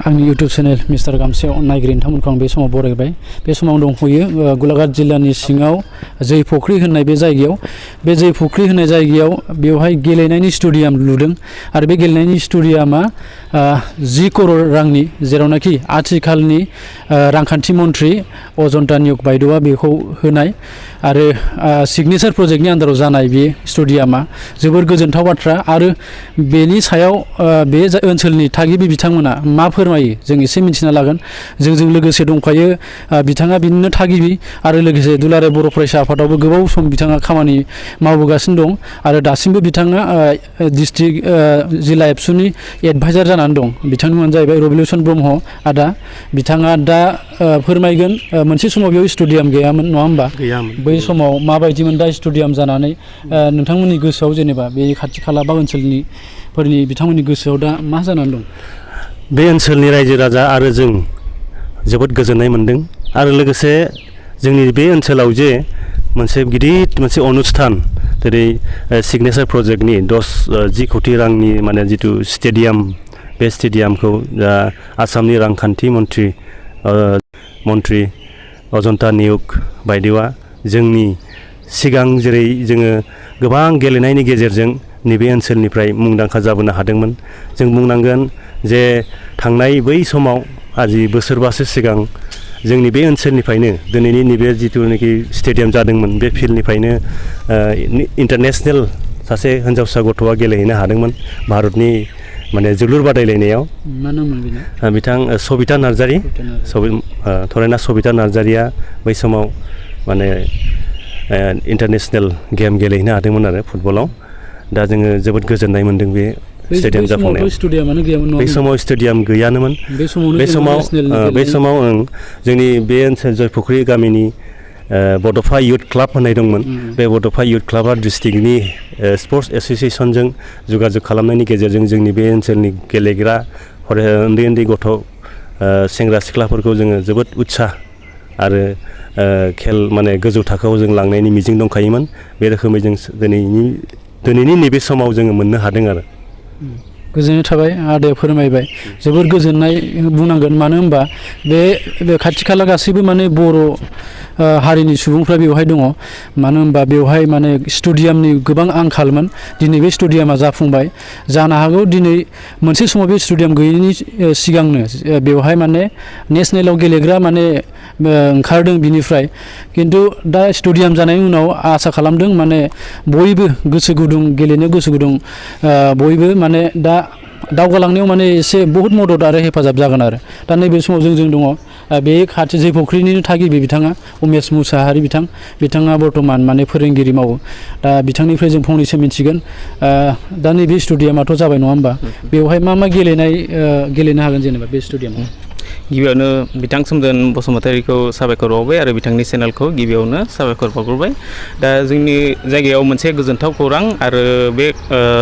आंनि YouTube channel mister गामसेयाव नायगिरि नोंथांमोनखौ आं बे समाव बरायबाय। बे समाव दंफैयो गलाघाट जिल्लानि सिङाव जै फुख्रि होननाय बे जायगायाव। बे जै फुख्रि होननाय जायगायाव बेवहाय गेलेनायनि स्टेडियाम लुदों आरो बे गेलेनायनि स्टेडियामा 10 करोड़ रांनि, जेरावनाखि आथिखालनि रांखान्थि मन्थ्रि अजन्ता नियक बायद'आ बेखौ होनाय आरो सिगनेचार प्रजेक्टनि आन्दाराव जानाय बे स्टेडियामा जोबोर गोजोनथाव बाथ्रा। आरो बेनि सायाव बे ओनसोलनि थागिबि बिथांमोना मा फोरमायो जों एसे मिन्थिना लागोन। जोंजों लोगोसे दंफायो बिथाङा बिनिनो थागिबि आरो लोगोसे दुलाराय बर' फरायसा आफादावबो गोबाव सम बिथाङा खामानि मावबोगासिनो दं आरो दासिमबो बिथाङा डिस्ट्रिक्ट जिल्ला एबसुनि एडभाइजार जानानै दं। बिथांनि मुङानो जाहैबाय रबिलसन ब्रह्म आदा। बिथाङा दा फोरमायगोन मोनसे समाव बेयाव स्टेडियाम गैयामोन, नङा होमबा? गैयामोन। बै समाव माबायदिमोन दा स्टेडियाम जानानै नोंथांमोननि गोसोआव जेनेबा बे खाथि खाला बा ओनसोलनिफोरनि बिथांमोननि गोसोआव दा मा जानानै दं? बे ओनसोलनि रायजो राजा आरो जों जोबोद गोजोननाय मोनदों आरो लोगोसे जोंनि बे ओनसोलाव जे मोनसे गिदिर मोनसे अनुस्थान जेरै सिगनेचार प्रजेक्टनि 10 कोटि रांनि माने जिथु स्टेडियाम, बे स्टेडियामखौ आसामनि रांखान्थि मन्थ्रि अजन्ता नियक बायद'आ जोंनि सिगां जेरै जोङो गोबां गेलेनायनि गेजेरजों नैबे ओनसोलनिफ्राय मुंदांखा जाबोनो हादोंमोन। जों बुंनांगोन जे थांनाय बै समाव आजि बोसोरबासो सिगां जोंनि बे ओनसोलनिफ्रायनो दिनैनि नैबे जिथुनाखि स्टेडियाम जादोंमोन बे फिल्डनिफ्रायनो इन्टारनेसनेल सासे हिन्जावसा गथ'आ गेलेहैनो हादोंमोन भारतनि माने जोलुर बादायलायनायाव। मा नाममोन बेना? बिथां सबिता नार्जारि। थरायना सबिता नार्जारिया बै समाव माने इन्टारनेसनेल गेम गेलेहैनो हादोंमोन आरो फुटबलाव। दा जोङो जोबोद गोजोननाय मोनदों बे स्टेडियाम जाफुंनायाव। बै समाव स्टेडियाम गैयानोमोन। बे समाव जोंनि बे ओनसोल जयफुख्रि गामिनि बड'फा इयुथ क्लाब होननाय दंमोन। बे बड'फा इयुथ क्लाबा डिस्ट्रिक्टनि स्पर्ट्स एस'सिएसनजों जगाजग खालामनायनि गेजेरजों जोंनि बे ओनसोलनि गेलेग्रा उन्दै उन्दै गथ' सेंग्रा सिख्लाफोरखौ जोङो जोबोद उत्साह आरो खेल माने गोजौ थाखोआव जों लांनायनि मिजिं दंखायोमोन। बे रोखोमै जों दिनैनि नैबे समाव जोङो मोननो हादों आरो। गोजोननाय थाबाय आदाया फोरमायबाय, जोबोर गोजोननाय बुंनांगोन। मानो होनबा बे खाथि खाला गासैबो माने बर' हारिनि सुबुंफ्रा बेवहाय दङ। मानो होनबा बेवहाय माने स्टेडियामनि गोबां आंखालमोन। दिनै बे स्टेडियामा जाफुंबाय। जानो हागौ दिनै मोनसे समाव बे स्टेडियाम गैयैनि सिगांनो बेवहाय माने नेसनेलाव गेलेग्रा माने ओंखारदों बिनिफ्राय, खिन्थु दा स्टेडियाम जानायनि उनाव आसा खालामदों माने बयबो गोसो गुदुं, गेलेनो गोसो गुदुं बयबो माने दा दावगालांनायाव माने एसे बहुत मदद आरो हेफाजाब जागोन आरो। दा नैबे समाव जों दङ बे खाथि जै फुख्रिनिनो थागिबि बिथाङा उमेश मुसाहारि बिथाङा बर्थमान माने फोरोंगिरि मावो। दा बिथांनिफ्राय जों फंनैसो मिथिगोन। दा नैबे स्टेडियामाथ' जाबाय, नङा होमबा? बेवहाय मा मा गेलेनो हागोन जेनेबा बे स्टेडियामाव? गिबियावनो बिथां सोमदोन बसुमतारीखौ साबायखर बावबाय आरो बिथांनि चेनेलखौ गिबियावनो साबायखर बावग्रोबाय। दा जोंनि जायगायाव मोनसे गोजोनथाव खौरां आरो बे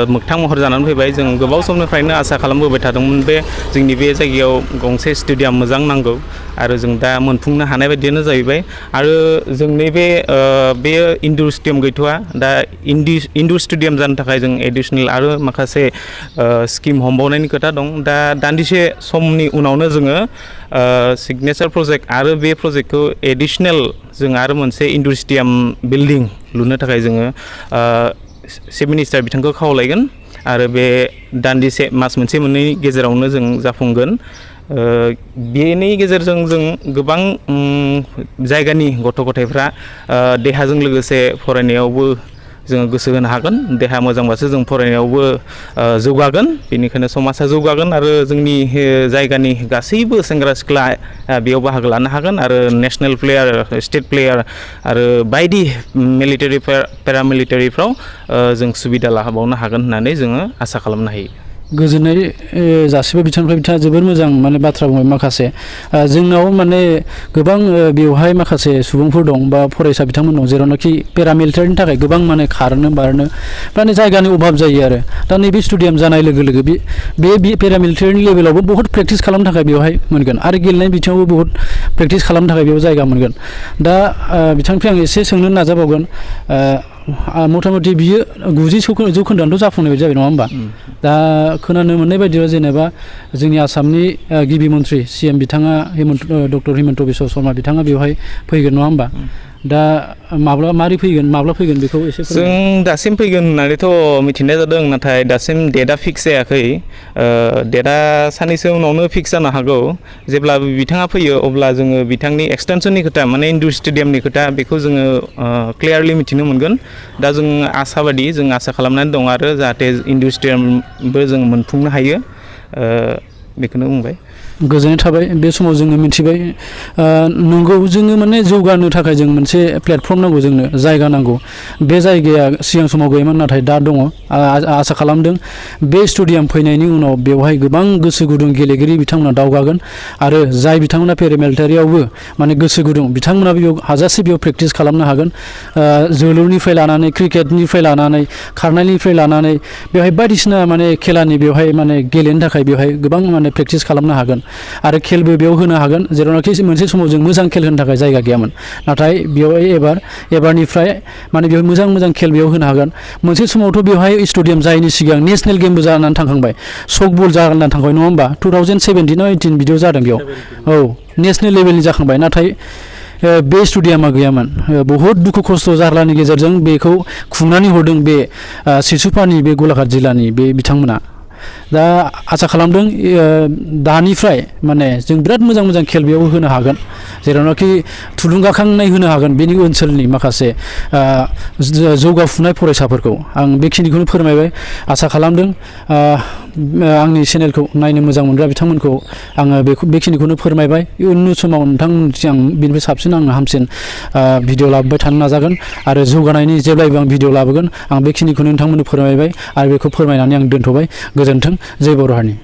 मोगथां महर जानानै फैबाय। जों गोबाव समनिफ्रायनो आसा खालामबोबाय थादोंमोन बे जोंनि बे जायगायाव गंसे स्टेडियाम मोजां नांगौ आरो जों दा मोनफुंनो हानाय बायदियानो जाहैबाय। आरो जों नैबे बेयो इनडुर स्टेडियाम गैथ'वा। दा इनडुर स्टेडियाम जानो थाखाय जों एडिसनेल आरो माखासे स्किम हमबावनायनि खोथा दं। दा दान्दिसे समनि उनावनो जोङो सिगनेचार प्रजेक्ट आरो बे प्रजेक्टखौ एडिसनेल जों आरो मोनसे इनडुर स्टेडियाम बिल्डिं लुनो थाखाय जोङो चिफ मिनिस्टार बिथांखौ खावलायगोन आरो बे दान्दिसे मास मोनसे मोननैनि गेजेरावनो जों जाफुंगोन। बेनि गेजेरजों जों गोबां जायगानि गथ' गथायफ्रा देहाजों लोगोसे फरायनायावबो जोङो गोसो होनो हागोन। देहा मोजांबासो जों फरायनायावबो जौगागोन। बेनिखायनो समाजा जौगागोन आरो जोंनि जायगानि गासैबो सेंग्रा सिख्ला बेयाव बाहागो लानो हागोन आरो नेसनेल प्लेयार, स्टेट प्लेयार आरो बायदि मिलिटारि पेरामिलिटारिफ्राव जों सुबिदा लाबावनो हागोन होननानै जोङो आसा खालामनो हायो। गोजोननाय जासिबाय बिथांनिफ्राय। बिथाङा जोबोर मोजां माने बाथ्रा बुंबाय। माखासे जोंनाव माने गोबां बेवहाय माखासे सुबुंफोर दं बा फरायसा बिथांमोन दं जेरावनाखि पेरामिलिटारिनि थाखाय गोबां माने खारनो बारनो माने जायगानि अभाब जायो आरो। दा नैबे स्टेडियाम जानाय लोगो लोगो बे पेरामिलिटारिनि लेभेलावबो बहुत प्रेक्टिस खालामनो थाखाय बेवहाय मोनगोन आरो गेलेनाय बिथिङावबो बहुत प्रेक्टिस खालामनो थाखाय बेयाव जायगा मोनगोन दा बिथांनिफ्राय आं एसे सोंनो नाजाबावगोन मथा मथि बियो 90 जौखोन्दोआनोथ' जाफुंनाय बायदि जाबाय नङा होमबा दा खोनानो मोननाय बायदिब्ला जेनेबा जोंनि आसामनि गिबि मन्थ्रि CM बिथाङा डक्टर हिमन्त बिश्व शर्मा बिथाङा बेवहाय फैगोन नङा होमबा दा माब्ला फैगोन बेखौ एसे जों दासिम फैगोन होननानैथ' मिथिनाय जादों नाथाय दासिम डेटआ फिक्स जायाखै डेटआ साननैसो उनावनो फिक्स जानो हागौ जेब्ला बिथाङा फैयो अब्ला जोङो बिथांनि एक्सटेनसननि खोथा माने इनडुर स्टेडियामनि खोथा बेखौ जोङो क्लियारलि मिथिनो मोनगोन दा जों आसा खालामनानै दं आरो जाहाथे इनडुर स्टेडियामबो जों मोनफुंनो हायो बेखौनो बुंबाय गोजोननाय थाबाय बे समाव जोङो मिथिबाय नंगौ जोङो माने जौगानो थाखाय जों मोनसे प्लेटफर्म नांगौ जोंनो जायगा नांगौ बे जायगाया सिगां समाव गैयामोन नाथाय दा दङ आसा खालामदों बे स्टेडियाम फैनायनि उनाव बेवहाय गोबां गोसो गुदुं गेलेगिरि बिथांमोना दावगागोन आरो जाय बिथांमोना पेरामिलिटारियावबो माने गोसो गुदुं बिथांमोना बेयाव हाजासे बेयाव प्रेक्टिस खालामनो हागोन जोलुरनिफ्राय लानानै क्रिकेटनिफ्राय लानानै खारनायनिफ्राय लानानै बेवहाय बायदिसिना माने खेलानि बेवहाय माने गेलेनो थाखाय बेवहाय गोबां माने प्रेक्टिस खालामनो हागोन आरो खेलबो बेयाव होनो हागोन जेरावनाखि मोनसे समाव जों मोजां खेल होनो थाखाय जायगा गैयामोन नाथाय बेवहाय एबारनिफ्राय माने बेवहाय मोजां खेल बेयाव होनो हागोन मोनसे समावथ' बेवहाय स्टेडियाम जायैनि सिगां नेसनेल गेमबो जानानै थांखांबाय सकबल जानानै थांखांबाय नङा होमबा 2017 ना 18 बिदियाव जादों बेयाव औ नेसनेल लेभेलनि जाखांबाय नाथाय बे स्टेडियामा गैयामोन बहुद दुखु खस्थ' जारलानि गेजेरजों बेखौ खुंनानै हरदों बे सिसुपानि बे गलाघाट जिल्लानि बे बिथांमोना दा आसा खालामदों दानिफ्राय माने जों बिराद मोजां खेल बेयाव होनो हागोन जेरावनाखि थुलुंगाखांनाय होनो हागोन बेनि ओनसोलनि माखासे जौगाफुनाय फरायसाफोरखौ आं बेखिनिखौनो फोरमायबाय आसा खालामदों आंनि चेनेलखौ नायनो मोजां मोनग्रा बिथांमोनखौ आङो बेखिनिखौनो फोरमायबाय इयुननि समाव नोंथांमोननिसिम आं बिनिफ्राय साबसिन हामसिन भिडिअ लाबोबाय थानो नाजागोन आरो जौगानायनि जेब्लायबो आं भिडिअ लाबोगोन आं बेखिनिखौनो नोंथांमोननो फोरमायबाय आरो बेखौ फोरमायनानै आं दोनथ'बाय गोजोन्थों जय बर' हारिनि